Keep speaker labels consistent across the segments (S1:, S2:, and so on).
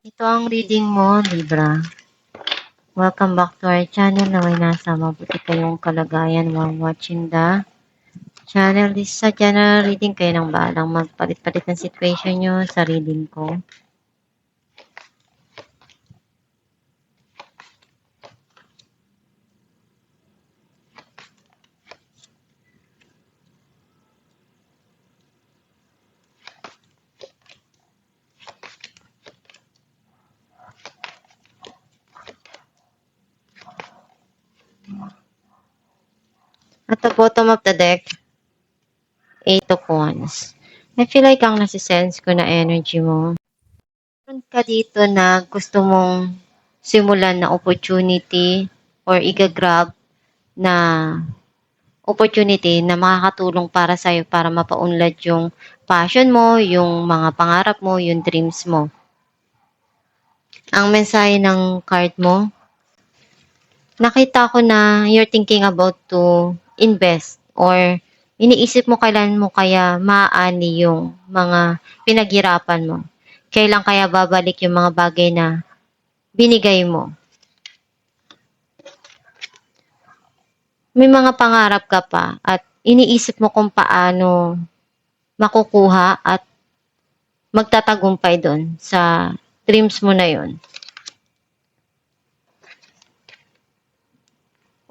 S1: Ito ang reading mo, Libra. Welcome back to our channel na may nasa mabuti kayong kalagayan while watching the channel. This is a general reading. Kayo nang bahalang magpalit-palit ng situation nyo sa reading ko. At the bottom of the deck, 8 of Wands. I feel like ang nasisense ko na energy mo. Meron ka dito na gusto mong simulan na opportunity or igagrab na opportunity na makakatulong para sa'yo para mapaunlad yung passion mo, yung mga pangarap mo, yung dreams mo. Ang mensahe ng card mo, nakita ko na you're thinking about to invest or iniisip mo kailan mo kaya maaani yung mga pinaghirapan mo. Kailan kaya babalik yung mga bagay na binigay mo. May mga pangarap ka pa at iniisip mo kung paano makukuha at magtatagumpay doon sa dreams mo na yon.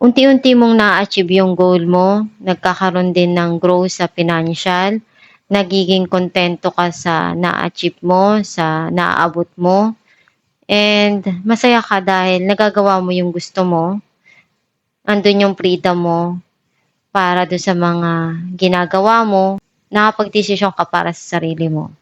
S1: Unti-unti mong na-achieve yung goal mo, nagkakaroon din ng growth sa financial, nagiging kontento ka sa na-achieve mo, sa naaabot mo, and masaya ka dahil nagagawa mo yung gusto mo, andun yung freedom mo para doon sa mga ginagawa mo, nakapag-desisyon ka para sa sarili mo.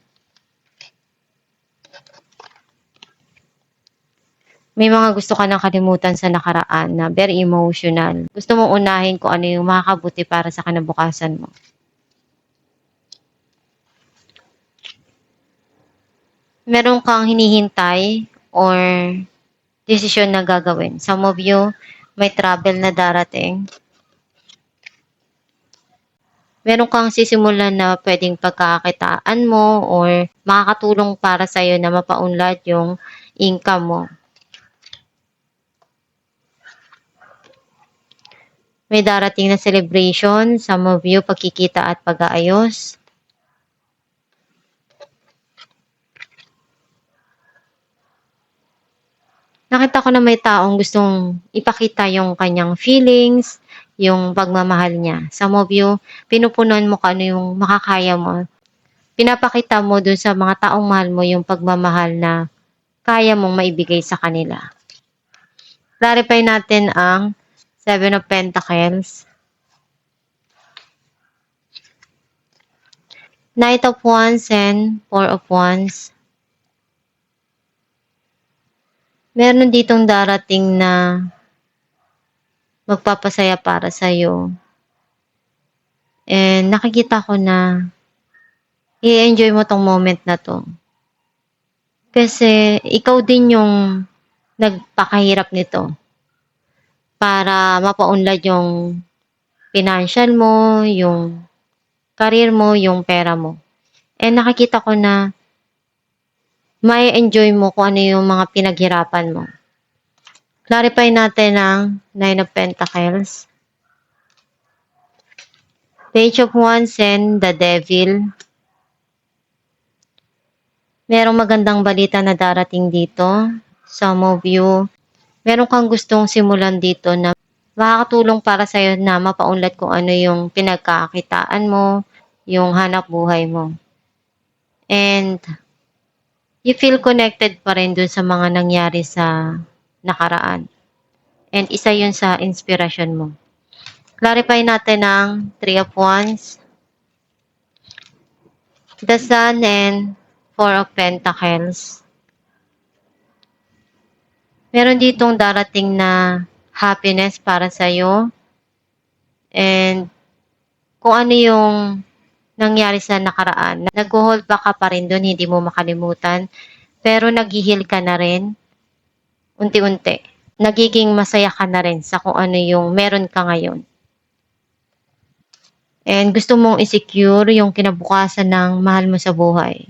S1: May mga gusto ka nang kalimutan sa nakaraan na very emotional. Gusto mong unahin kung ano yung makakabuti para sa kinabukasan mo. Meron kang hinihintay or desisyon na gagawin. Some of you, may travel na darating. Meron kang sisimulan na pwedeng pagkakakitaan mo or makakatulong para sa'yo na mapaunlad yung income mo. May darating na celebration, some of you, pagkikita at pag-aayos. Nakita ko na may taong gustong ipakita yung kanyang feelings, yung pagmamahal niya. Some of you, pinupunan mo kung ano yung makakaya mo. Pinapakita mo dun sa mga taong mahal mo yung pagmamahal na kaya mong maibigay sa kanila. Clarify natin ang 7 of Pentacles. Knight of Wands and 4 of Wands. Meron ditong darating na magpapasaya para sa'yo. And nakikita ko na i-enjoy mo tong moment na to. Kasi ikaw din yung nagpakahirap nito para mapaunlad yung financial mo, yung career mo, yung pera mo. And nakikita ko na may enjoy mo kung ano yung mga pinaghirapan mo. Clarify natin ang 9 of Pentacles. Page of Wands and the Devil. Merong magandang balita na darating dito. Some of you, meron kang gustong simulan dito na makakatulong para sa'yo na mapaunlad kung ano yung pinagkakakitaan mo, yung hanap buhay mo. And you feel connected pa rin dun sa mga nangyari sa nakaraan. And isa yun sa inspiration mo. Clarify natin ang 3 of Wands, the Sun and 4 of Pentacles. Meron ditong darating na happiness para sa'yo. And kung ano yung nangyari sa nakaraan, nag-hold back ka pa rin doon, hindi mo makalimutan. Pero nag-heal ka na rin, unti-unti. Nagiging masaya ka na rin sa kung ano yung meron ka ngayon. And gusto mong i-secure yung kinabukasan ng mahal mo sa buhay.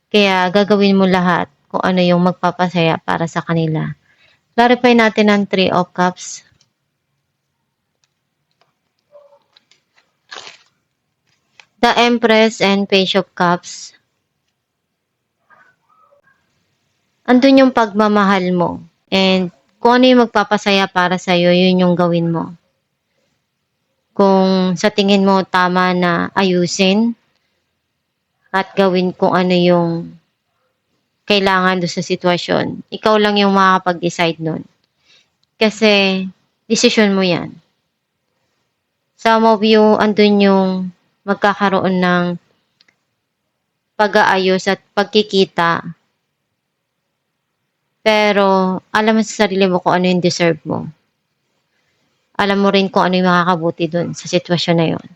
S1: Kaya gagawin mo lahat kung ano yung magpapasaya para sa kanila. Clarify natin ang Three of Cups. The Empress and Page of Cups. Andun yung pagmamahal mo. And kung ano yung magpapasaya para sa'yo, yun yung gawin mo. Kung sa tingin mo tama na ayusin at gawin kung ano yung kailangan doon sa sitwasyon, ikaw lang yung makakapag-decide nun. Kasi desisyon mo yan. Some of you, andun yung magkakaroon ng pag-aayos at pagkikita. Pero alam mo sa sarili mo kung ano yung deserve mo. Alam mo rin kung ano yung makakabuti dun sa sitwasyon na yun.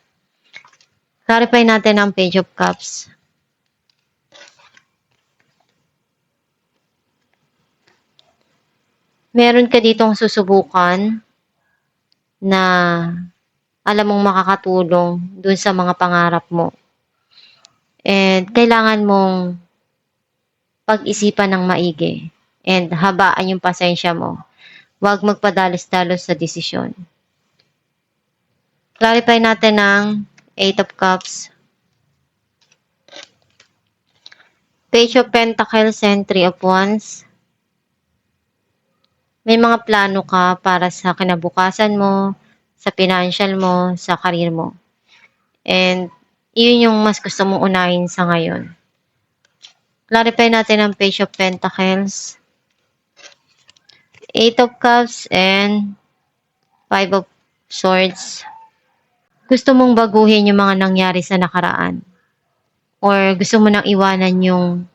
S1: Clarify natin ang Page of Cups. Meron ka ditong susubukan na alam mong makakatulong dun sa mga pangarap mo. And kailangan mong pag-isipan ng maigi. And habaan yung pasensya mo. Huwag magpadalos-dalos sa desisyon. Clarify natin ang Eight of Cups. Page of Pentacles and Three of Wands. May mga plano ka para sa kinabukasan mo, sa financial mo, sa career mo. And yun yung mas gusto mong unahin sa ngayon. Clarify natin ang Page of Pentacles, Eight of Cups, and Five of Swords. Gusto mong baguhin yung mga nangyari sa nakaraan. Or gusto mo nang iwanan yung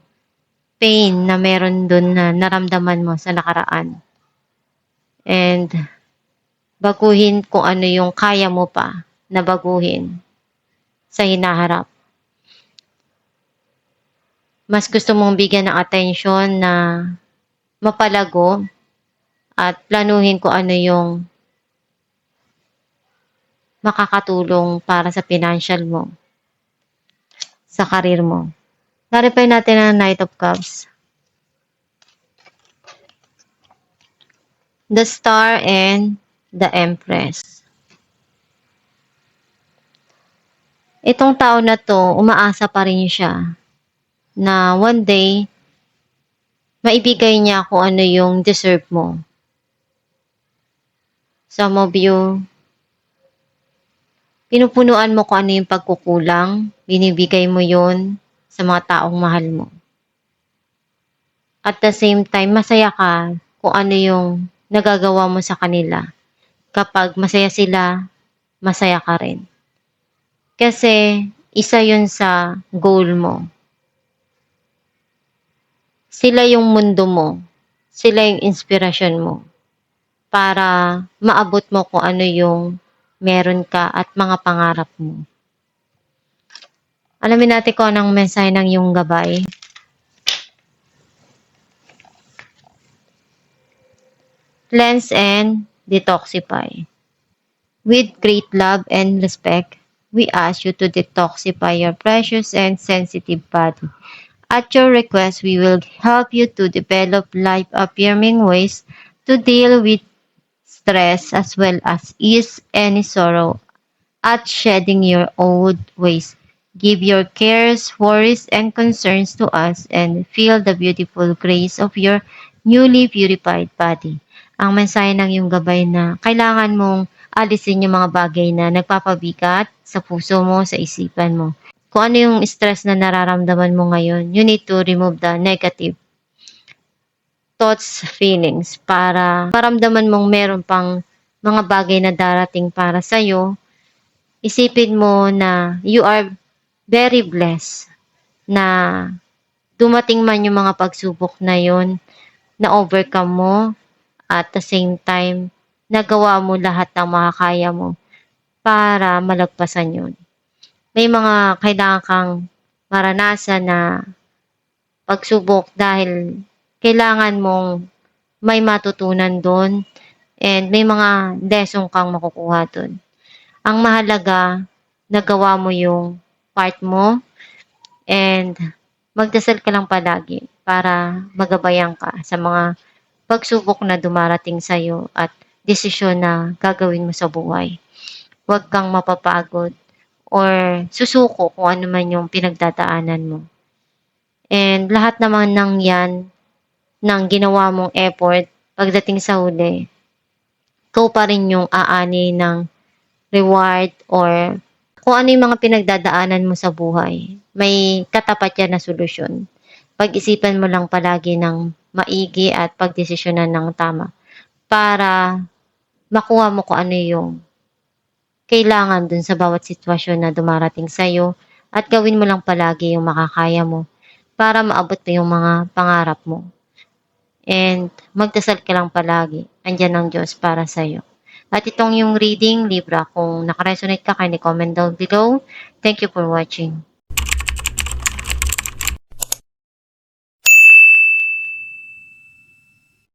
S1: pain na meron dun na naramdaman mo sa nakaraan. And baguhin kung ano yung kaya mo pa na baguhin sa hinaharap. Mas gusto mong bigyan ng atensyon na mapalago at planuhin kung ano yung makakatulong para sa financial mo, sa karir mo. Clarify natin ang Knight of Cups, the Star, and the Empress. Itong tao na to, umaasa pa rin siya na one day, maibigay niya kung ano yung deserve mo. Some of you, pinupunuan mo kung ano yung pagkukulang, binibigay mo yon sa mga taong mahal mo. At the same time, masaya ka kung ano yung nagagawa mo sa kanila. Kapag masaya sila, masaya ka rin. Kasi isa yun sa goal mo. Sila yung mundo mo. Sila yung inspirasyon mo. Para maabot mo kung ano yung meron ka at mga pangarap mo. Alamin natin kung anong mensahe ng iyong gabay. Cleanse and detoxify. With great love and respect, we ask you to detoxify your precious and sensitive body. At your request, we will help you to develop life-affirming ways to deal with stress as well as ease any sorrow at shedding your old ways. Give your cares, worries, and concerns to us and feel the beautiful grace of your newly purified body. Ang mensahe ng iyong gabay na kailangan mong alisin yung mga bagay na nagpapabigat sa puso mo, sa isipan mo. Kung ano yung stress na nararamdaman mo ngayon, you need to remove the negative thoughts, feelings para maramdaman mong meron pang mga bagay na darating para sa'yo. Isipin mo na you are very blessed na dumating man yung mga pagsubok na yon, na overcome mo at the same time nagawa mo lahat ng makakaya mo para malagpasan yun. May mga kailangan kang maranasan na pagsubok dahil kailangan mong may matutunan doon and may mga lesson kang makukuha doon. Ang mahalaga, nagawa mo yung part mo and magdasal ka lang palagi para magabayan ka sa mga pagsubok na dumarating sa'yo at desisyon na gagawin mo sa buhay. Huwag kang mapapagod or susuko kung ano man yung pinagdadaanan mo. And lahat naman ng yan, ng ginawa mong effort, pagdating sa huli, ikaw pa rin yung aani ng reward or kung ano yung mga pinagdadaanan mo sa buhay. May katapat yan na solusyon. Pag-isipan mo lang palagi ng maigi at pagdesisyonan ng tama para makuha mo kung ano yung kailangan dun sa bawat sitwasyon na dumarating sa'yo at gawin mo lang palagi yung makakaya mo para maabot mo yung mga pangarap mo. And magdasal ka lang palagi. Andiyan ang Diyos para sa'yo. At itong yung reading, Libra, kung nakaresonate ka, kindly comment down below. Thank you for watching.